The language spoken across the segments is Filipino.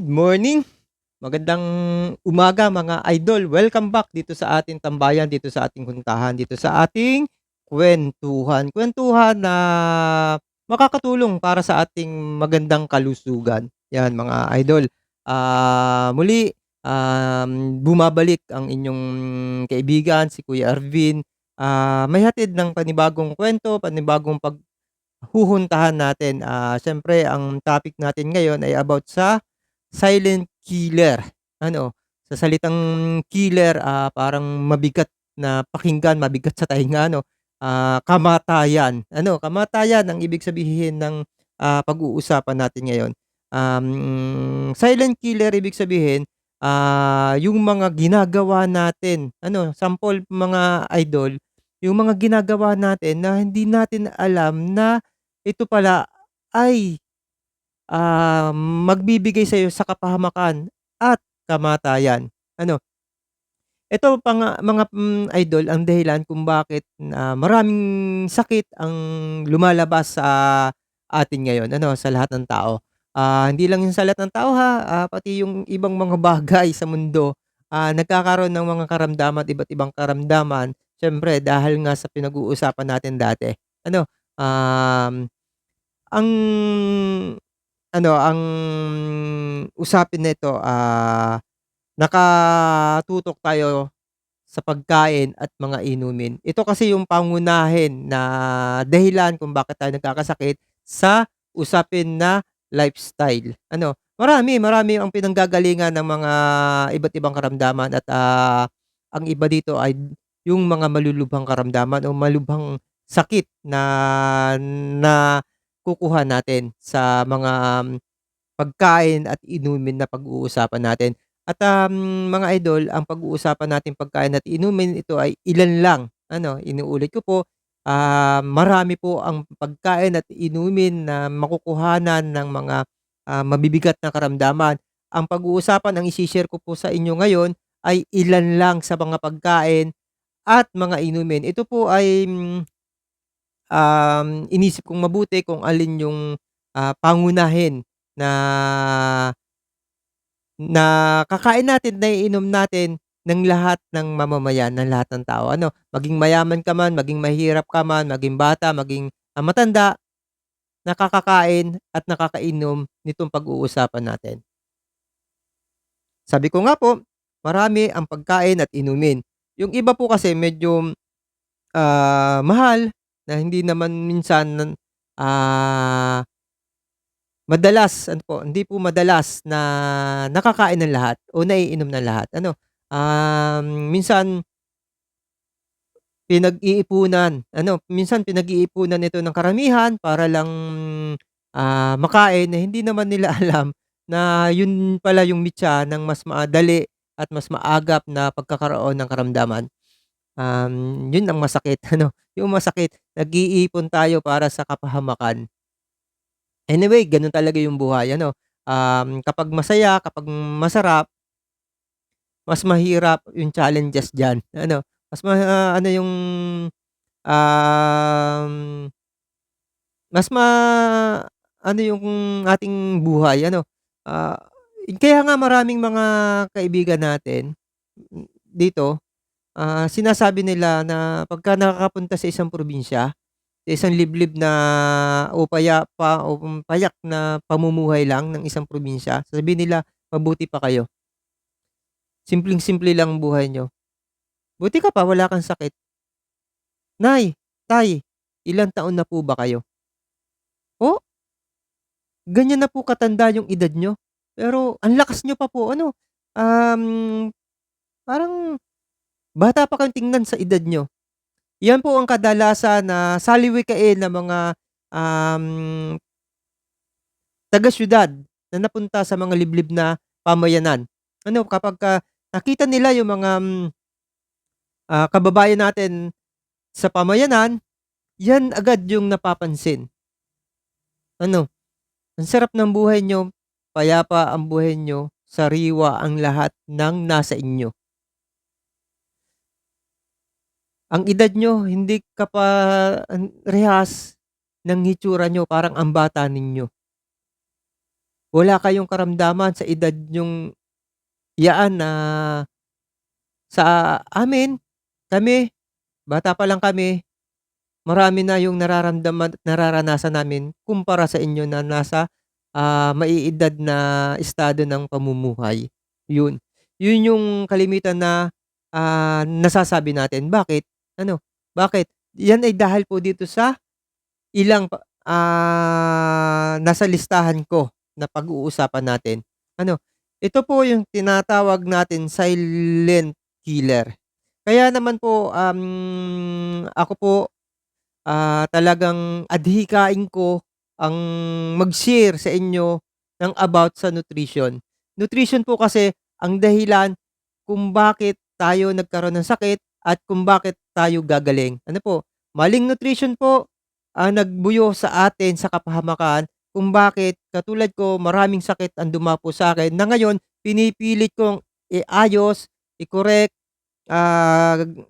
Good morning, magandang umaga mga idol. Welcome back dito sa ating tambayan, dito sa ating huntahan, dito sa ating kuwentuhan. Kuwentuhan na makakatulong para sa ating magandang kalusugan. 'Yan mga idol. Muli, bumabalik ang inyong kaibigan si Kuya Arvin. May hatid ng panibagong kuwento, panibagong paghuhuntahan natin. Siyempre ang topic natin ngayon ay about sa silent killer. Ano, sa salitang killer, parang mabigat na pakinggan, mabigat sa tainga ano, kamatayan. Ano, kamatayan ang ibig sabihin ng, pag-uusapan natin ngayon. Silent killer ibig sabihin, yung mga ginagawa natin ano, sample mga idol, yung mga ginagawa natin na hindi natin alam na ito pala ay magbibigay sa'yo sa kapahamakan at kamatayan. Ano, ito pa nga mga, idol ang dahilan kung bakit na maraming sakit ang lumalabas sa atin ngayon ano, sa lahat ng tao. Hindi lang yung sa lahat ng tao ha, pati yung ibang mga bagay sa mundo, nagkakaroon ng mga karamdaman at iba't ibang karamdaman siyempre dahil nga sa pinag-uusapan natin dati. Ano, um, ang ang usapin nito, nakatutok tayo sa pagkain at mga inumin. Ito kasi yung pangunahin na dahilan kung bakit tayo nagkakasakit sa usapin na lifestyle. Ano, marami ang pinanggagalingan ng mga iba't ibang karamdaman at, ang iba dito ay yung mga malulubhang karamdaman o malubhang sakit na nakukuha natin sa mga pagkain at inumin na pag-uusapan natin. At, mga idol, ang pag-uusapan nating pagkain at inumin ito ay ilan lang, ano, inuulit ko po, marami po ang pagkain at inumin na makukuhanan ng mga, mabibigat na karamdaman. Ang pag-uusapan, ang ise-share ko po sa inyo ngayon ay ilan lang sa mga pagkain at mga inumin. Ito po ay, inisip kong mabuti kung alin yung, pangunahin na kakain natin, naiinom natin ng lahat ng mamamayan, ng lahat ng tao ano, maging mayaman ka man, maging mahirap ka man, maging bata, maging, matanda, nakakakain at nakakainom nitong pag-uusapan natin. Sabi ko nga po, marami ang pagkain at inumin. Yung iba po kasi medyo, mahal na hindi naman minsan, ah madalas ano po, hindi po madalas na nakakain ng lahat o naiinom ng lahat ano. Minsan minsan pinag-iipunan ito ng karamihan para lang, makain na hindi naman nila alam na yun pala yung mitsa ng mas madali at mas maagap na pagkakaroon ng karamdaman. Yun ang masakit ano, yung masakit nag-iipon tayo para sa kapahamakan. Anyway, gano'n talaga yung buhay ano, kapag masaya, kapag masarap, mas mahirap yung challenges diyan, ano, mas ano yung, um, mas ano yung ating buhay ano, ah, kaya nga maraming mga kaibigan natin, dito, sinasabi nila na pagka nakakapunta sa isang probinsya, sa isang liblib na o payapa o payak na pamumuhay lang ng isang probinsya, sasabihin nila, "Mabuti pa kayo, simpleng-simple lang ang buhay niyo. Buti ka pa wala kang sakit. Nay, tay, ilang taon na po ba kayo? Oh, ganyan na po katanda yung edad niyo, pero ang lakas niyo pa po ano, um, parang bata pa kayong tingnan sa edad niyo." Yan po ang kadalasan na salawikain ng mga, um taga-siyudad na napunta sa mga liblib na pamayanan. Ano, kapagka nakita nila yung mga, kababayan natin sa pamayanan, yan agad yung napapansin. Ano, ang sarap ng buhay niyo, payapa ang buhay niyo, sariwa ang lahat ng nasa inyo. Ang edad niyo hindi ka pa rehas ng hitsura niyo, parang ang bata ninyo. wala kayong karamdaman sa edad niyong yaan na sa amin, kami, bata pa lang kami, marami na yung nararamdaman at nararanasan namin kumpara sa inyo na nasa, maiidad na estado ng pamumuhay, yun. Yun yung kalimitan na, nasasabi natin. Bakit? Ano, bakit? Yan ay dahil po dito sa ilang nasa listahan ko na pag-uusapan natin. Ano, ito po yung tinatawag natin silent killer. Kaya naman po, ako po, talagang adhikain ko ang mag-share sa inyo ng about sa nutrition. Nutrition po kasi ang dahilan kung bakit tayo nagkaroon ng sakit at kung bakit tayo gagaling. Ano po, maling nutrition po nagbuyo sa atin sa kapahamakan kung bakit katulad ko maraming sakit ang dumapo sa akin na ngayon pinipilit kong iayos, i-correct,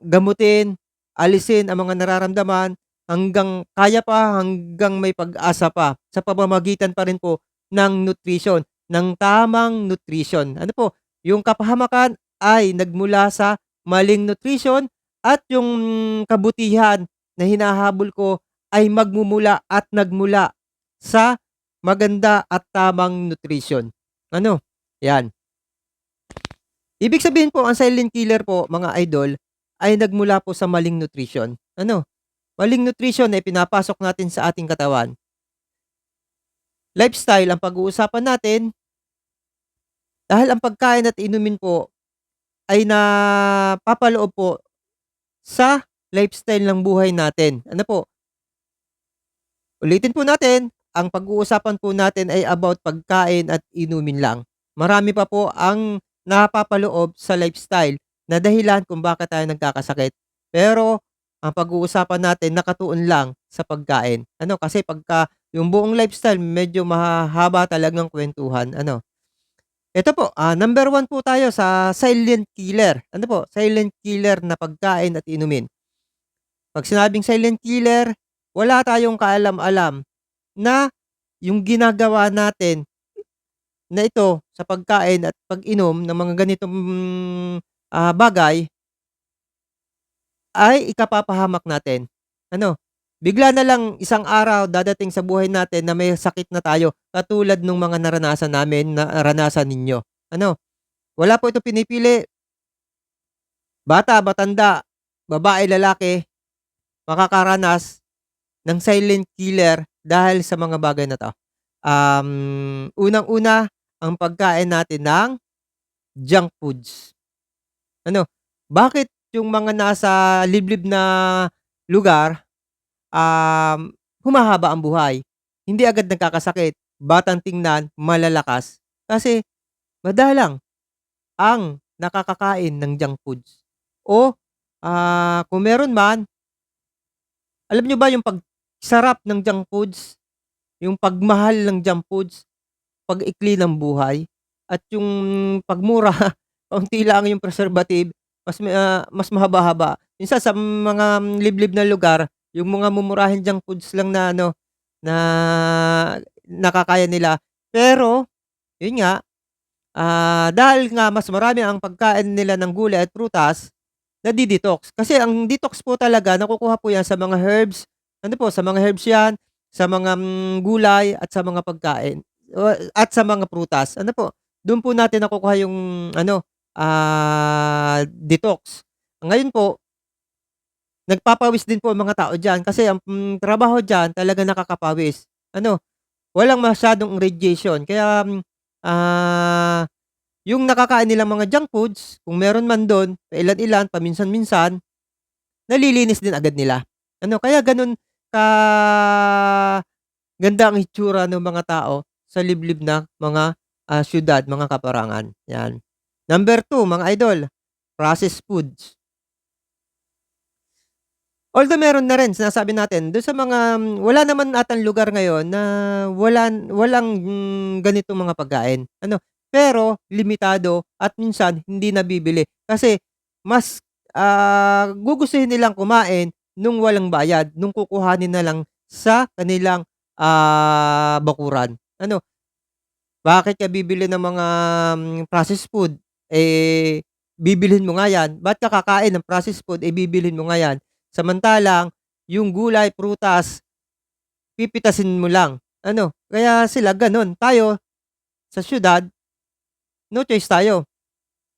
gamutin, alisin ang mga nararamdaman hanggang kaya pa, hanggang may pag-asa pa sa pamamagitan pa rin po ng nutrition, ng tamang nutrition. Ano po, yung kapahamakan ay nagmula sa maling nutrition at yung kabutihan na hinahabol ko ay magmumula at nagmula sa maganda at tamang nutrition. Ano, 'yan. Ibig sabihin po ang silent killer po mga idol ay nagmula po sa maling nutrition. Ano, maling nutrition na ipinapasok natin sa ating katawan. Lifestyle ang pag-uusapan natin dahil ang pagkain at inumin po ay napapaloob po sa lifestyle ng buhay natin. Ano po, ulitin po natin, ang pag-uusapan po natin ay about pagkain at inumin lang. Marami pa po ang napapaloob sa lifestyle na dahilan kung bakit tayo nagkakasakit. Pero ang pag-uusapan natin nakatuon lang sa pagkain. Ano, kasi pagka yung buong lifestyle medyo mahahaba talagang kuwentuhan, ano. Ito po, number 1 po tayo sa silent killer. Ano po, silent killer na pagkain at inumin. 'Pag sinabing silent killer, wala tayong kaalam-alam na yung ginagawa natin na ito sa pagkain at pag-inom ng mga ganitong, bagay ay ikapapahamak natin. Ano, bigla na lang isang araw dadating sa buhay natin na may sakit na tayo katulad nung mga naranasan namin, naranasan ninyo. Ano, wala po itong pinipili, bata, matanda, babae, lalaki, makakaranas ng silent killer dahil sa mga bagay na 'to. Unang-una ang pagkain natin ng junk foods. Ano, bakit yung mga nasa liblib na lugar, humahaba ang buhay, hindi agad nagkakasakit, batang tingnan, malalakas, kasi madalang ang nakakakain ng junk foods o, kung meron man, alam niyo ba yung pagsarap ng junk foods, yung pagmahal ng junk foods, pag-ikli ng buhay at yung pagmura, kaunti lang yung preservative, mas mahaba-haba. Minsan sa mga liblib na lugar, yung mga mumurahing junk foods lang na ano, na nakakaya nila. Pero, yun nga, dahil nga mas marami ang pagkain nila ng gulay at prutas, nadi-detox. Kasi ang detox po talaga nakukuha po yan sa mga herbs, ano po, sa mga herbs yan, sa mga, gulay at sa mga pagkain at sa mga prutas. Ano po, dun po natin nakukuha yung ano, detox. Ngayon po, nagpapawis din po ang mga tao diyan kasi ang, trabaho diyan talagang nakakapawis. Ano, walang masyadong radiation kaya, yung nakakain nilang mga junk foods, kung meron man dun, pailan-ilan, paminsan-minsan, nalilinis din agad nila. Ano, kaya ganun kaganda ang itsura ng mga tao sa liblib na mga, siyudad, mga kaparangan, 'yan. Number 2 mga idol, processed foods. Although meron na rin sinasabi natin dun sa mga wala naman atang lugar ngayon na walang, ganitong mga pagkain, ano. Pero limitado at minsan hindi nabibili kasi mas, gugustuhin nilang kumain nung walang bayad, nung kukuhanin na lang sa kanilang, bakuran. Ano, Bakit ka bibili ng mga, processed food, eh, bibilhin mo nga 'yan. Ba't ka kakain ng processed food, eh, bibilhin mo nga 'yan. Samantalang yung gulay, prutas, pipitasin mo lang, ano. Kaya sila gano'n. Tayo sa siyudad, no choice tayo.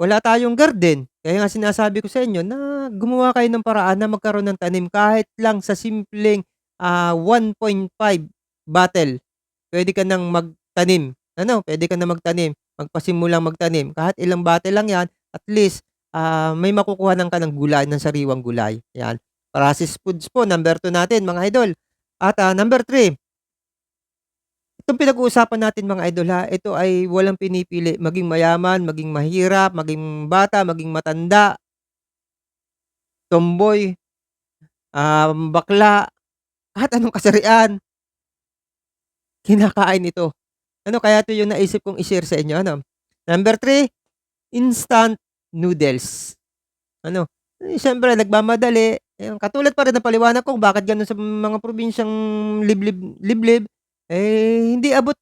Wala tayong garden. Kaya nga sinasabi ko sa inyo na gumawa kayo ng paraan na magkaroon ng tanim kahit lang sa simpleng, 1.5 bottle. Puwede ka ng magtanim, ano, puwede ka na magtanim, magpasimulang magtanim. Kahit ilang bottle lang 'yan, at least, may makukuhanan ka ng gulay, ng sariwang gulay, 'yan. Processed foods po, number 2 natin mga idol. At, number 3, itong pinag-uusapan natin mga idol ha, ito ay walang pinipili, maging mayaman, maging mahirap, maging bata, maging matanda, tomboy, bakla, kahit anong kasarian, kinakain ito. Ano, kaya ito yung naisip kong i-share sa inyo, ano. Number 3, instant noodles. Ano, eh, siyempre nagmamadali, ayan katulad pa rin ng paliwanag ko kung bakit gano'n sa mga probinsyang liblib liblib, eh, hindi abot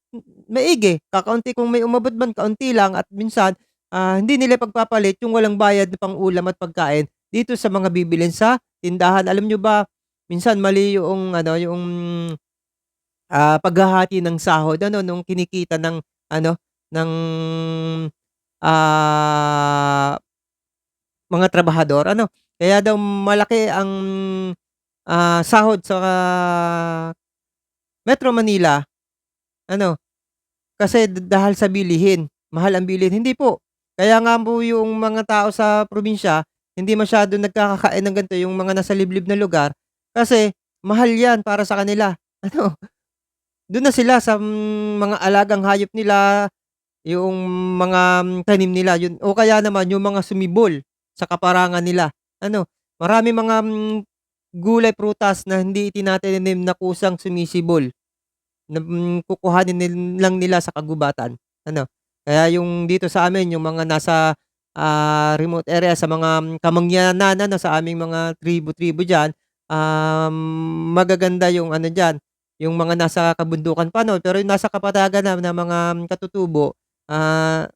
maigi. Kakaunti kung may umabot man kaunti lang at minsan, hindi nila pagpapalit yung walang bayad na pang-ulam at pagkain dito sa mga bibilhin sa tindahan. Alam niyo ba, minsan mali yung ano, yung, paghahati ng sahod ano, nung kinikita ng ano, ng, ah mga trabahador ano, kaya daw malaki ang, sahod sa Metro Manila ano, kasi dahil sa bilihin, mahal ang bilihin. Hindi po, kaya nga po yung mga tao sa probinsya hindi masyadong nagkakakain ng ganito, yung mga nasa liblib na lugar, kasi mahal 'yan para sa kanila. Ano, dun na sila sa, mga alagang hayop nila, yung mga tanim nila yun o kaya naman yung mga sumibol sa kaparangan nila. Ano, maraming mga, gulay, prutas na hindi itinatanim na kusang sumisibol na, kukuhanin lang nila sa kagubatan, ano. Kaya yung dito sa amin yung mga nasa, remote area sa mga kamangyanan ano, sa aming mga tribo-tribo diyan, magaganda yung ano diyan, yung mga nasa kabundukan pa 'no, pero yung nasa kapatagan na mga katutubo, ah,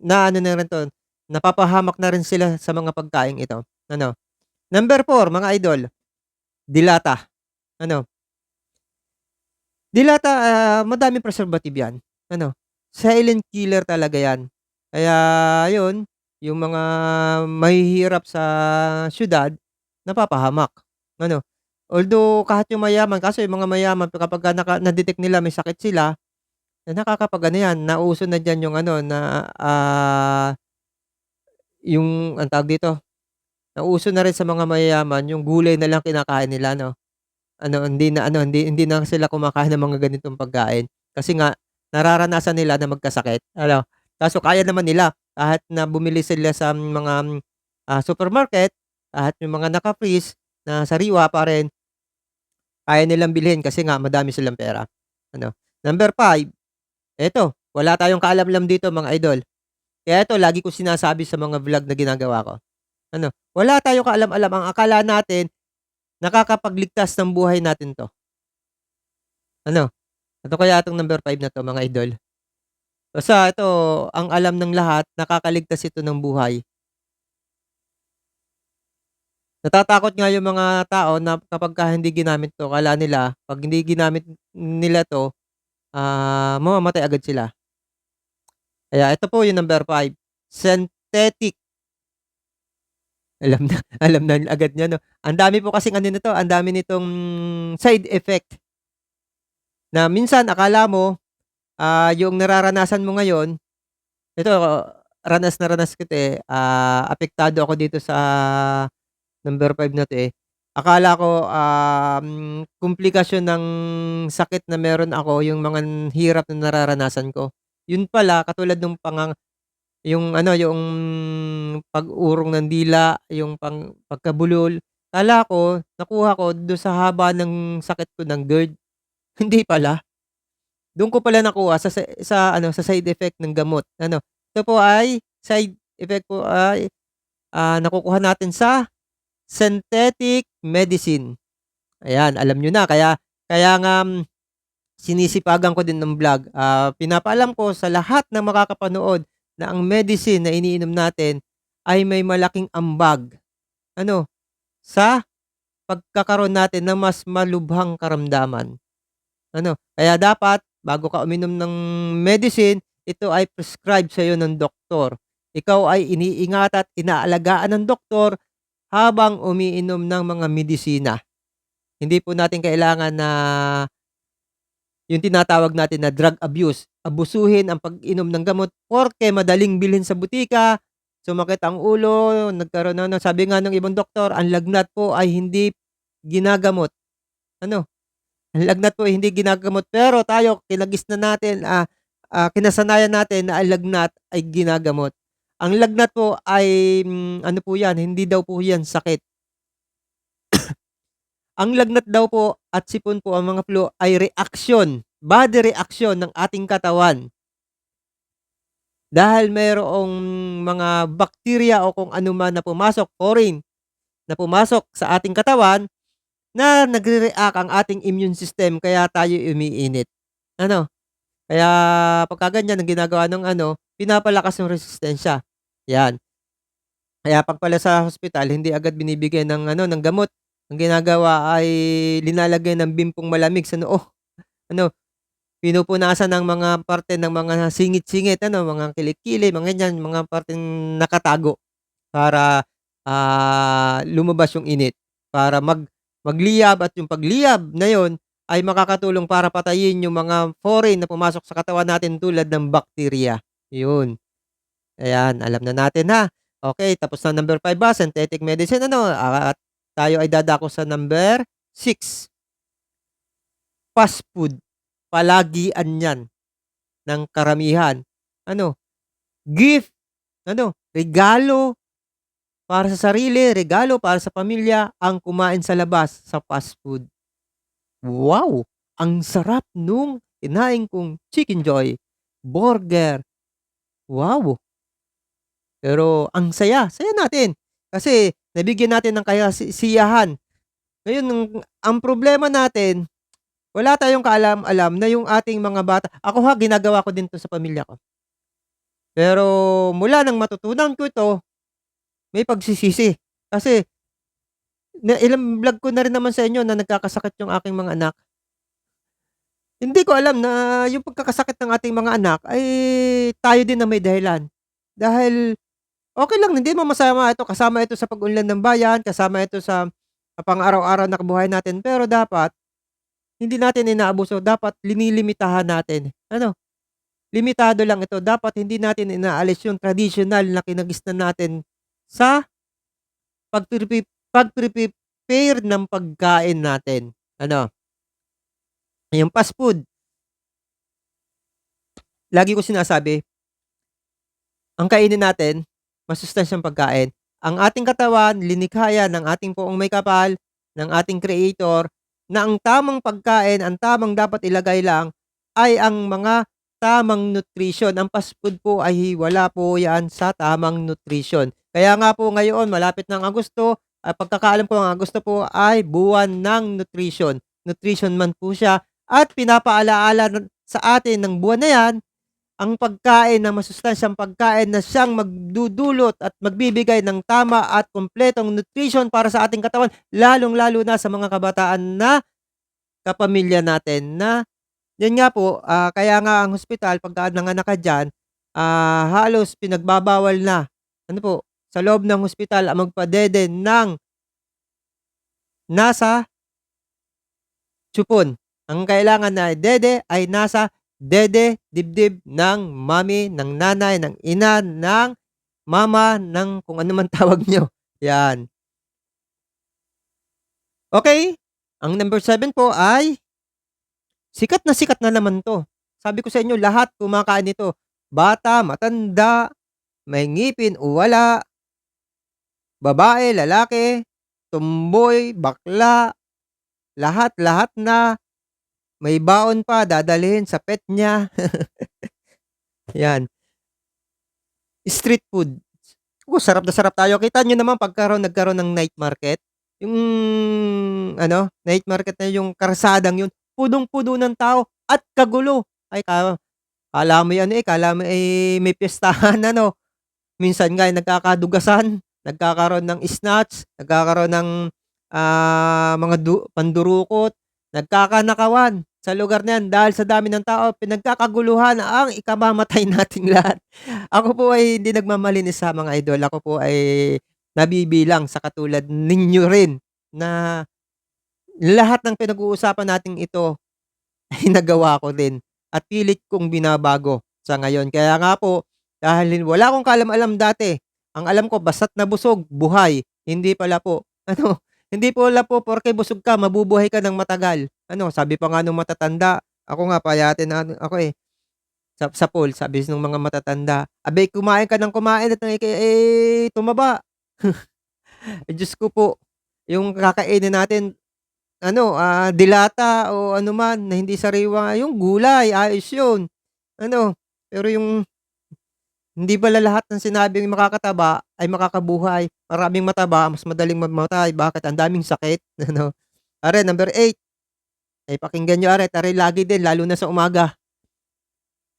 na ano na rin 'to, napapahamak na rin sila sa mga pagkaing ito, ano. Number 4 mga idol, dilata, ano. Dilata, madaming preservative 'yan, ano. Silent killer talaga 'yan. Kaya ayun, yung mga mahihirap sa siyudad napapahamak, ano. Although kahit yung mayaman kaso yung mga mayaman kapagka na-detect nila may sakit sila, nakakapag-ano 'yan, nauso na diyan yung ano na, yung anong tawag dito, nauso na rin sa mga mayayaman yung gulay na lang kinakain nila 'no. Ano, hindi na sila kumakain ng mga ganitong pagkain. Kasi nga nararanasan nila na magkasakit, ano. Kaso kaya naman nila kahit na bumili sila sa mga, supermarket, kahit yung mga naka-freeze na sariwa pa rin, kaya nilang bilhin kasi nga madami silang pera, ano. Number 5, eto, wala tayong kaalam-alam dito mga idol. Kaya ito lagi kong sinasabi sa mga vlog na ginagawa ko, ano, wala tayong kaalam-alam, ang akala natin nakakapagligtas ng buhay natin 'to, ano. Ano kaya 'tong number 5 na 'to mga idol? Basta ito, ang alam ng lahat nakakaligtas ito ng buhay. Natatakot nga yung mga tao na kapagka hindi ginamit 'to akala nila 'pag hindi ginamit nila 'to, mamamatay agad sila. Kaya ito po yung number 5, synthetic. Alam na alam na agad niya 'no. Ang dami po kasing ano nito, ang dami nitong side effect na minsan akala mo, yung nararanasan mo ngayon. Ito, ranas na ranas ko 'to, eh, apektado ako dito sa number 5 na 'to, eh. Akala ko, komplikasyon ng sakit na meron ako yung mga hirap na nararanasan ko. Yun pala katulad nung yung ano, yung pag-urong ng dila, yung pagkabulol, akala ko nakuha ko dun sa haba ng sakit ko ng GERD, hindi pala. Dun ko pala nakuha sa ano, sa side effect ng gamot, ano. Ito po ay side effect po ay, nakukuha natin sa synthetic medicine. Ayan, alam niyo na kaya kaya nga, sinisipagan ko din ng vlog, pinapaalam ko sa lahat ng makakapanood na ang medicine na iniinom natin ay may malaking ambag, ano, sa pagkakaroon natin ng mas malubhang karamdaman. Kaya dapat bago ka uminom ng medicine, ito ay prescribed sa'yo ng doktor. Ikaw ay iniingat at inaalagaan ng doktor habang umiinom ng mga medisina. Hindi po natin kailangan na yung tinatawag natin na drug abuse, abusuhin ang pag-inom ng gamot porke madaling bilhin sa butika, sumakit ang ulo, nagkaroon na sabi nga ng ibang doktor, ang lagnat po ay hindi ginagamot. Ano, ang lagnat po ay hindi ginagamot pero tayo kinagis-na natin, kinasanayan natin na ang lagnat ay ginagamot. Ang lagnat po ay, ano po 'yan, hindi daw po 'yan sakit. Ang lagnat daw po at sipon po ang mga flu ay reaksyon, body reaction ng ating katawan. Dahil mayroong mga bakterya o kung ano man na pumasok, foreign, na pumasok sa ating katawan na nagre-react ang ating immune system kaya tayo umiinit. Ano, kaya pagka ganyan ang ginagawa ng pinapalakas yung resistensya, 'yan. Kaya 'pag pala sa hospital hindi agad binibigyan ng ng gamot, ang ginagawa ay linalagyan ng bimpong malamig sa noo, ano, pinupunasan ng mga parte ng mga singit-singit mga kilikili, mga ganyan, mga parteng nakatago para, lumabas yung init, para magliyab at yung pagliyab na yun ay makakatulong para patayin yung mga foreign na pumasok sa katawan natin tulad ng bakterya, yun. Ayan, alam na natin ha. Okay, tapos na number 5 ba, synthetic medicine at tayo ay dadako sa number 6, fast food. Palagian 'yan ng karamihan. Ano, gift, regalo para sa sarili, regalo para sa pamilya ang kumain sa labas sa fast food. Wow! Ang sarap nung kinain kong Chicken Joy, burger, wow! Pero ang saya, saya natin kasi nabigyan natin ng kasiyahan. Ngayon ang problema natin, wala tayong kaalam-alam na yung ating mga bata ako ginagawa ko din 'to sa pamilya ko. Pero mula nang matutunan ko ito, may pagsisisi. Kasi ilang vlog ko na rin naman sa inyo na nagkakasakit yung aking mga anak. Hindi ko alam na yung pagkakasakit ng ating mga anak ay tayo din na may dahilan. Dahil okey lang, hindi naman masama ito, kasama ito sa pag-unlad ng bayan, kasama ito sa pang-araw-araw na kabuhayan natin. Pero dapat hindi natin inaabuso, dapat linilimitahan natin. Limitado lang ito, dapat hindi natin inaalis yung tradisyonal na kinagisnan natin sa pagpre-prepare ng pagkain natin. Yung fast food, lagi ko sinasabi, ang kainin natin masustansyang pagkain. Ang ating katawan linikha yan ng ating Poong May Kapal, ng ating Creator, na ang tamang pagkain, ang tamang dapat ilagay lang ay ang mga tamang nutrition. Ang fast food po ay wala po yan sa tamang nutrition. Kaya nga po ngayon malapit ng Agosto, pagkakaalam ko ang Agosto po ay buwan ng nutrition. Nutrition month po siya at pinapaalaala sa atin ng buwan na yan ang pagkain ng masustansyang pagkain na siyang magdudulot at magbibigay ng tama at kumpletong nutrition para sa ating katawan, lalong-lalo na sa mga kabataan na kapamilya natin na yan nga po, kaya nga ang hospital pagka nanganak ka diyan, halos pinagbabawal na, sa loob ng hospital ang magpadede ng nasa tiyupon. Ang kailangan na dede ay nasa dede, dibdib ng mommy, ng nanay, ng ina, ng mama, ng kung ano man tawag niyo, 'yan. Okey, ang number 7 po ay sikat na naman 'to. Sabi ko sa inyo lahat kumakain nito, bata, matanda, may ngipin o wala, babae, lalaki, tumboy, bakla, lahat-lahat na, may baon pa dadalhin sa pet niya, 'yan. Street food. Sarap na sarap tayo. Kita niyo naman nagkaroon ng night market, yung night market na yung kalsadang yun, punong-puno ng tao at kagulo. Ay akala mo ano, akala mo, may piyestahan ano. Minsan nga ay nagkakadugasan, nagkakaroon ng snatch, nagkakaroon ng, mga pandurukot, nagkakanakawan sa lugar na 'yan dahil sa dami ng tao, pinagkakaguluhan ang ikamamatay nating lahat. Ako po ay hindi nagmamalinis sa mga idol, ako po ay nabibilang sa katulad ninyo rin na lahat ng pinag-uusapan nating ito ay nagawa ko din at pilit kong binabago sa ngayon. Kaya nga po, dahil wala akong kaalam-alam dati, ang alam ko basta't nabusog, buhay. Hindi pala po, ano, hindi pala po porke busog ka mabubuhay ka ng matagal. Ano, sabi pa nga nung matatanda, ako nga payatin na ano ako, sa pool sabi nung mga matatanda, "Abay kumain ka ng kumain at tumaba." Diyos ko po, yung kakainin natin ano, delata o ano man na hindi sariwa yung gulay, ayos yun. Ano, pero yung hindi pala lahat ng sinabing makakataba ay makakabuhay. Maraming mataba mas madaling mamatay. Bakit? Ang daming sakit, ano. Are number 8, pakinggan niyo are, lagi din lalo na sa umaga,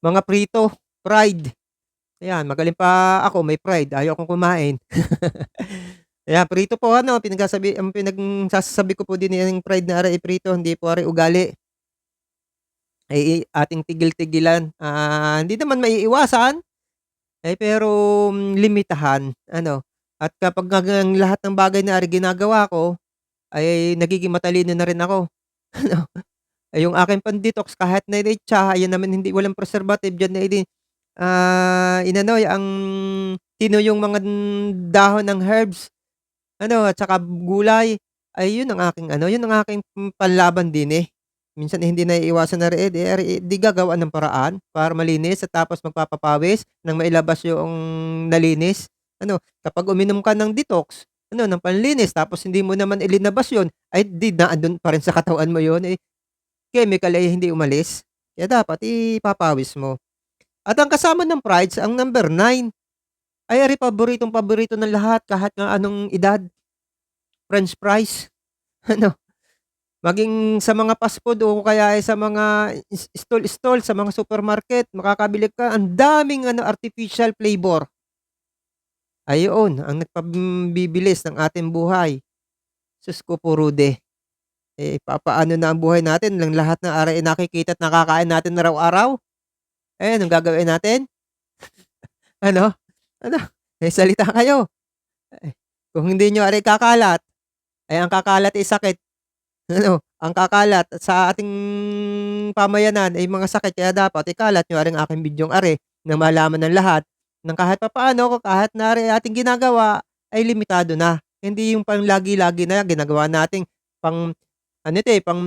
mga prito, fried. Ayan, magaling pa ako may pride, ayaw kong kumain. Ayan, prito po ano, ang pinagsasabi ko po din yung pride na are prito, hindi po are ugali. Ay ating tigil-tigilan. Hindi naman maiiwasan, pero limitahan ano. At kapag ang lahat ng bagay na ginagawa ko, ay nagiging matalino na rin ako. Ano, yung aking pan-detox kahit na tsa, ayan naman hindi walang preservative diyan na inano ang tinuyong mga dahon ng herbs ano at saka gulay, ay yun ang aking ano, yun ang aking panlaban din, eh. Minsan, hindi naiiwasan na rin, 'di gagawan ng paraan para malinis at tapos magpapapawis nang mailabas yung nalinis. Ano, kapag uminom ka ng detox, ano, ng panlinis tapos hindi mo naman ilinabas yun, ay 'di naandun pa rin sa katawan mo yun, chemical ay hindi umalis. Kaya dapat ipapawis mo. At ang kasama ng prides, ang number 9 ay ari paboritong-paborito ng lahat kahit nga anong edad, french fries. Ano, maging sa mga fast food o kaya ay sa mga stall-stall sa mga supermarket makakabili ka ang daming ano, artificial flavor. Ayoon ang nagpabibilis ng ating buhay. Sus ko po Rude, papaano na ang buhay natin ng lahat ng aray nakikita at nakakain natin araw-araw? Eh, anong gagawin natin? Ano? Ano? Salita kayo. Eh, kung hindi niyo aray kakalat, ay ang kakalat ay sakit. Ano, ang kakalat sa ating pamayanan ay mga sakit kaya dapat ikalat niyo ang aking bidyong are na malaman ng lahat ng kahit papaano kahit na are ating ginagawa ay limitado na. Hindi yung pang lagi-lagi na ginagawa nating pang ano 'to, pang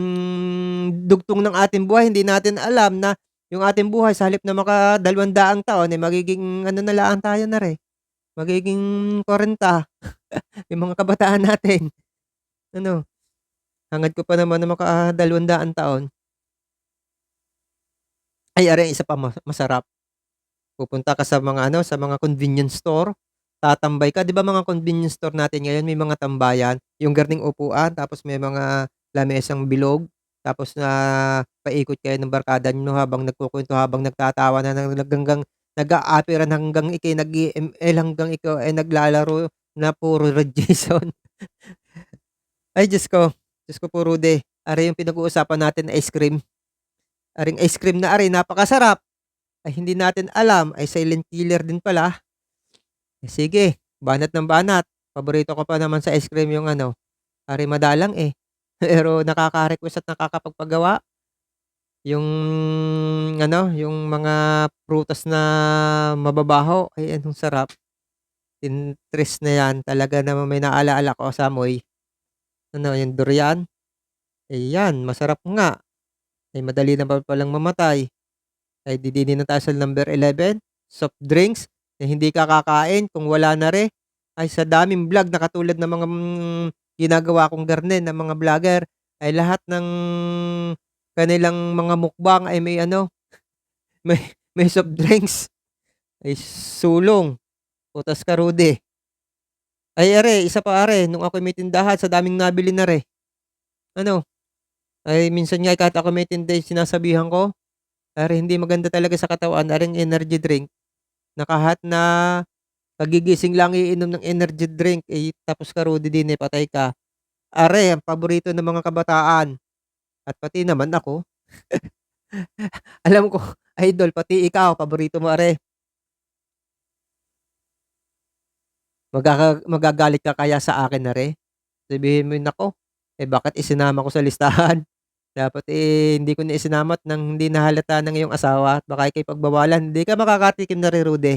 dugtong ng ating buhay hindi natin alam na yung ating buhay sa halip na maka-200 taon ay magiging ano na lang tayo na re, magiging 40 yung mga kabataan natin. Ano, hangad ko pa naman na maka-200 taon. Ay isa pa masarap, pupunta ka sa mga ano, sa mga convenience store, tatambay ka 'di ba mga convenience store natin ngayon may mga tambayan, yung garning upuan tapos may mga lamesang bilog, tapos na paikot kayo ng barkada niyo habang nagkukuwento, habang nagtatawanan hanggang nag-aapiran hanggang ika'y nag-e-ML, hanggang ikaw ay naglalaro na puro Red Jason. Ay Diyos ko po Rude, ari yung pinag-uusapan natin ice cream, aring ice cream na ari napakasarap. Ay hindi natin alam ay silent killer din pala. Sige, banat ng banat. Paborito ko pa naman sa ice cream yung ano, ari madalang, pero nakaka-request at nakakapagpagawa yung ano, yung mga prutas na mababaho, ay anong sarap. Tintres na 'yan, talaga namang may naala-ala ako sa amoy. Ano, yung durian, yan masarap nga, madali naman palang mamatay. Ay didinin na tayo sa number 11, soft drinks na hindi ka kakain kung wala na ay sa daming vlog na katulad ng mga, ginagawa kong garne ng mga vlogger, ay lahat ng kanilang mga mukbang ay may ano, may may soft drinks, ay sulong, utas ka Rude. Ay isa pa nung ako'y may tindahan sa daming nabili na ano, Ay minsan nga kahit ako may tinda sinasabihan ko, "Are hindi maganda talaga sa katawan aring energy drink na kahit na kagigising lang iinom ng energy drink, eh, tapos ka rude din, eh, patay ka." Are ang paborito ng mga kabataan at pati naman ako. Alam ko idol pati ikaw paborito mo are. Magagalit ka kaya sa akin are? Sabihin mo, "Naku, eh, bakit isinama ko sa listahan? Dapat, eh, hindi ko na isinama't nang hindi nahalata ng iyong asawa at baka ika'y pagbawalan." Hindi ka makakatikim na Rude.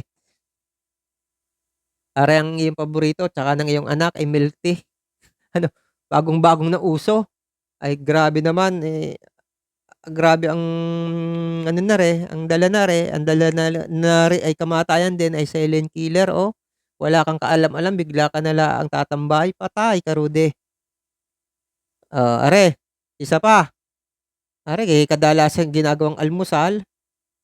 Are ang iyong paborito tsaka ng iyong anak ay milk tea. Ano, bagong-bagong na uso. Ay grabe naman, eh, grabe ang ano na ang dala na ang dala na ay kamatayan din ay silent killer, oh. Wala kang kaalam-alam bigla ka na laang tatambay, patay ka Rude. Oh, are, isa pa, are eh, kadalasan ginagawang almusal,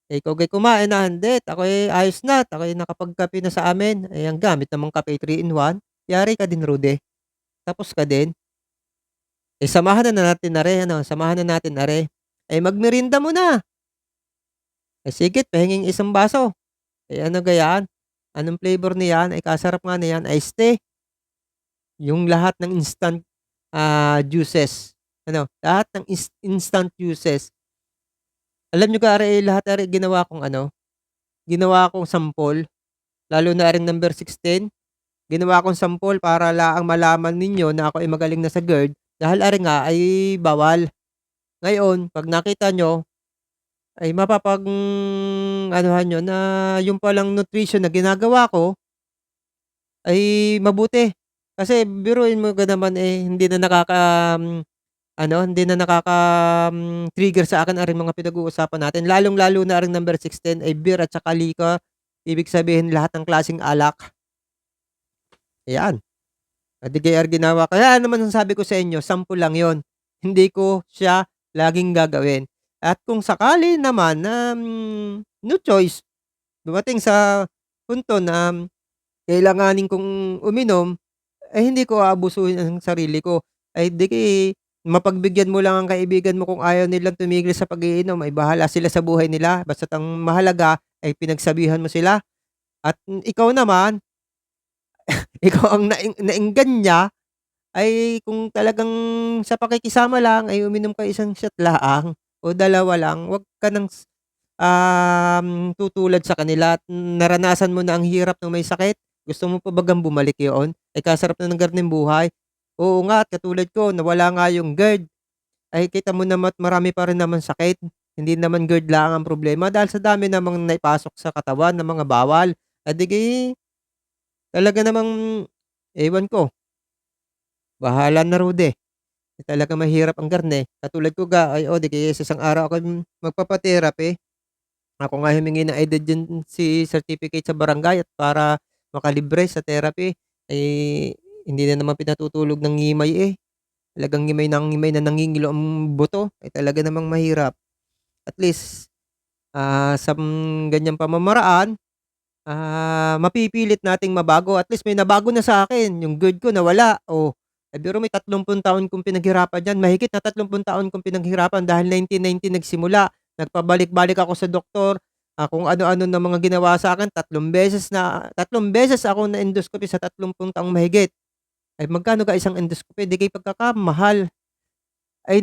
eh, ikaw ga'y kumain na, "Hindi ako'y ayos na't ako'y nakapagkape na sa amin." Eh, ang gamit namang kape 3 in 1, yari ka din Rude, tapos ka din. Eh, samahan na natin na ano, samahan na natin are, eh, magmerienda muna. Eh, sige't pahinging isang baso. Eh, ano gayan, anong flavor niyan, ay kasarap nga niyan, iced tea. Yung lahat ng instant, juices, ano, lahat ng instant juices. Alam niyo ka are, lahat are ginawa kong ano, ginawa kong sample, lalo na ring number 16. Ginawa kong sample para laang malaman ninyo na ako ay magaling na sa GERD dahil are nga ay bawal. Ngayon 'pag nakita niyo ay mapapag-anuhan niyo na yung palang nutrition na ginagawa ko ay mabuti. Kasi biruin mo ka naman, eh, hindi na trigger sa akin ang mga pinag-uusapan natin. Lalong-lalo na ang number 16 ay beer at saka liquor. Ibig sabihin lahat ng klaseng alak, ayan. DKR ginawa kaya naman ang sabi ko sa inyo sample lang yon, hindi ko siya laging gagawin. At kung sakali naman na, no choice, dumating sa punto na kailanganin kong uminom, ay hindi ko aabusuhin ang sarili ko. Ay di mapagbigyan mo lang ang kaibigan mo kung ayaw nilang tumigil sa pag-iinom, ay bahala sila sa buhay nila basta't ang mahalaga ay pinagsabihan mo sila. At ikaw naman, ikaw ang naengganya ay kung talagang sa pakikisama lang ay uminom ka 1 shot laang o 2 lang, wag ka ng tutulad sa kanila at naranasan mo na ang hirap ng may sakit, gusto mo pa bagang bumalik yoon? Ay kasarap na ng ganung buhay. Oo nga at katulad ko nawala nga yung GERD, ay kita mo naman marami pa rin naman sakit. Hindi naman GERD lang ang problema dahil sa dami namang naipasok sa katawan na mga bawal. Eh, di talaga namang ewan ko, bahala na Rude. Talagang mahirap ang garne. Katulad ko ga ay, di kaya sa isang araw ako'y magpapa-therapy. Ako nga humingi ng agency certificate sa barangay at para makalibre sa therapy, eh, hindi na naman pinatutulog ng ngimay, eh. Talagang ngimay na nangingilo ang buto, ay talaga namang mahirap. At least, sa ganyang pamamaraan, mapipilit nating mabago. At least may nabago na sa akin, yung GERD ko nawala, oh. Eh, biro may 30 taon kong pinaghirapan diyan, mahigit na 30 taon kong pinaghirapan dahil 1990 nagsimula. Nagpabalik-balik ako sa doktor, kung ano-ano na mga ginawa sa'kin, 3 beses ako na-endoscopy sa 30 taong mahigit. Ay magkano ga isang endoscopy, 'di kay pagkakamahal. Ay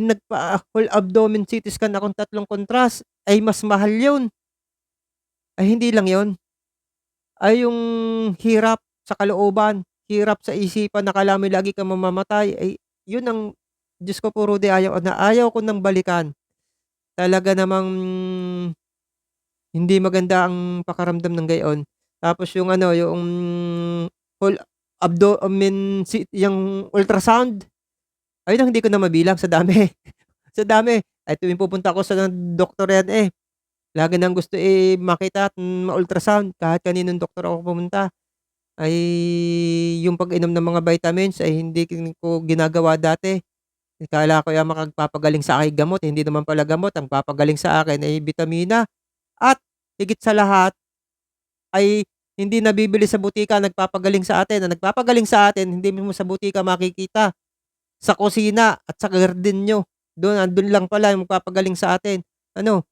whole abdomen CT scan akong 3 contrast, ay mas mahal 'yun. Ay hindi lang 'yun, ay yung hirap sa kalooban, hirap sa isipan na akala mo lagi kang mamamatay, ay 'yun ang Diyos ko po Rudy ayaw ko ng balikan. Talaga namang hindi maganda ang pakaramdam ng gayon. Tapos yung ano, yung whole abdomen yung ultrasound, ayun ang hindi ko na mabilang sa dami, sa dami. Ay tuwing pupunta ako sa doktor yan, eh, lagi niyang gusto, eh, makita at ma-ultrasound kahit kaninong doktor ako pumunta. Ay yung pag-inom ng mga vitamins ay hindi ko ginagawa dati. Akala ko yang makapagpapagaling sa akin gamot, eh, hindi naman pala gamot ang papagaling sa akin ay bitamina. At higit sa lahat ay hindi nabibili sa butika nagpapagaling sa atin, ang nagpapagaling sa atin hindi mo sa butika makikita, sa kusina at sa gardinyo. andun lang pala yung magpapagaling sa atin. Ano,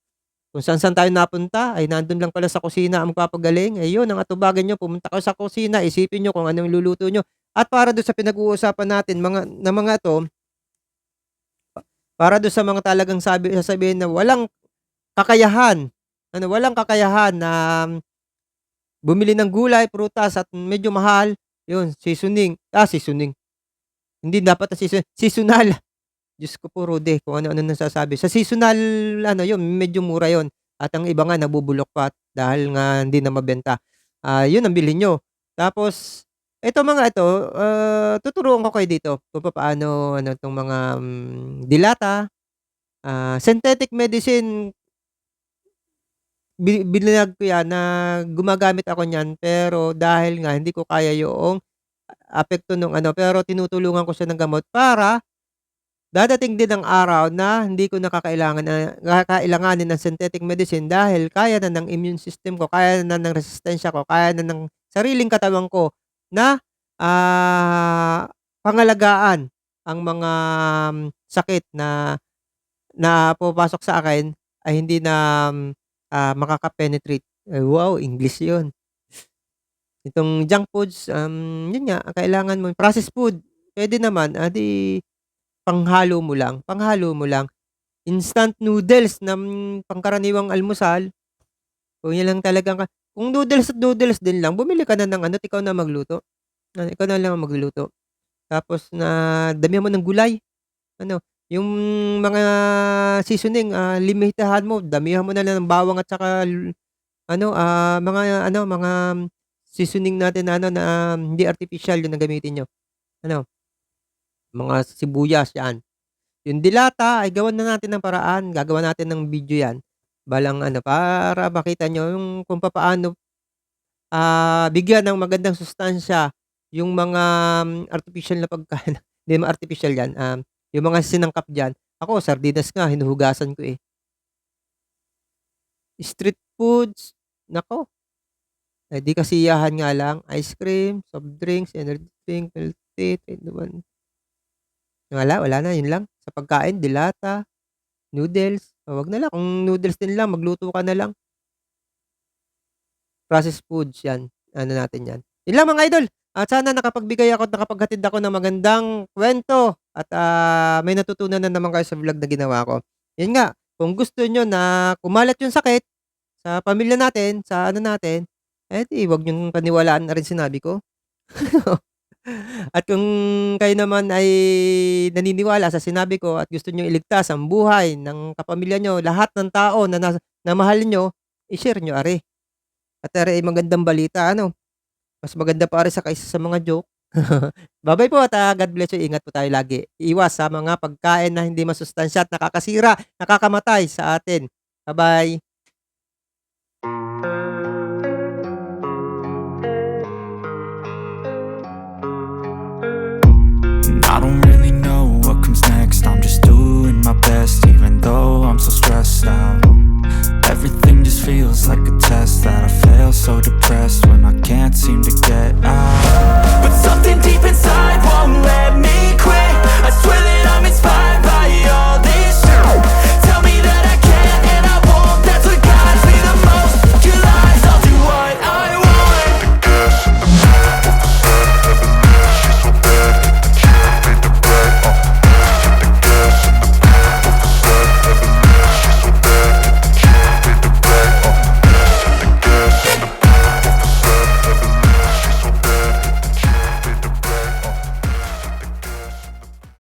kung saan-saan tayo napunta ay nandun lang pala sa kusina ang magpapagaling. Eh, yun ang atubagan niyo, pumunta kayo sa kusina, isipin niyo kung ano yung luluto niyo. At para dun sa pinag-uusapan natin mga 'to, para dun sa mga talagang sasabihin na walang kakayahan, walang kakayahan na bumili ng gulay, prutas at medyo mahal, yun seasoning, hindi dapat na seasonal. Diyos ko po Rude, kung ano-ano nasasabi. Sa seasonal yun medyo mura yun at ang iba nga nabubulok pa dahil nga hindi na mabenta. Yun ang bilhin niyo. Tapos mga ito, tuturuan ko kayo dito kung papaano 'tong mga, dilata, synthetic medicine. Blinag ko 'yan na gumagamit ako niyan pero dahil nga hindi ko kaya yoong apekto nung pero tinutulungan ko siya ng gamot para dadating din ang araw na hindi ko kakailanganin ng synthetic medicine dahil kaya na ng immune system ko, kaya na ng resistensya ko, kaya na ng sariling katawan ko na, pangalagaan ang mga sakit na na pumapasok sa akin ay hindi na, makaka-penetrate. Ay wow, English 'yun. Itong junk foods, 'yun nga kailangan mo processed food, puwede naman, 'di panghalo mo lang. Instant noodles na, pangkaraniwang almusal, kung 'yan lang talagang kung noodles at noodles din lang bumili ka na ng ikaw na magluto. Ikaw na lang ang magluluto. Tapos na damihan mo ng gulay, yung mga seasoning, limitahan mo, damihan mo na lang ng bawang at saka mga seasoning natin na na hindi artificial yung na gamitin niyo. Ano, mga sibuyas, 'yan. Yung dilata ay gawan na natin ng paraan, gagawa natin ng video 'yan, balang para makita niyo yung kung papaano, bigyan ng magandang sustansya yung mga, artificial na pagkain, hindi naman artificial 'yan, yung mga sinangkap diyan. Ako sardinas nga hinuhugasan ko, eh. Street foods, naku, eh, di kasiyahan nga lang, ice cream, soft drinks, energy drink, milk tea, 3-in-1. Wala na, yun lang. Sa pagkain, delata, noodles, wag na lang kung noodles din lang magluto ka na lang. Processed foods 'yan, natin 'yan. Yun lang mga idol, at sana nakapagbigay ako at nakapaghatid ako ng magandang kuwento at, may natutunan na naman kayo sa vlog na ginawa ko. Yun nga, kung gusto niyo na kumalat yung sakit sa pamilya natin, sa natin, eh, di wag niyong paniwalaan na rin sinabi ko. At kung kayo naman ay naniniwala sa sinabi ko at gusto niyong iligtas ang buhay ng kapamilya niyo, lahat ng tao na mahal niyo, i-share niyo ari. At ari ay magandang balita mas maganda pa ari sa kaysa sa mga joke. Ba-bye po at, God bless you. Ingat po tayo lagi. Iwas sa mga pagkain na hindi masustansya at nakakasira, nakakamatay sa atin. Ba-bye. I don't really know what comes next. I'm just doing my best, even though I'm so stressed out. Everything just feels like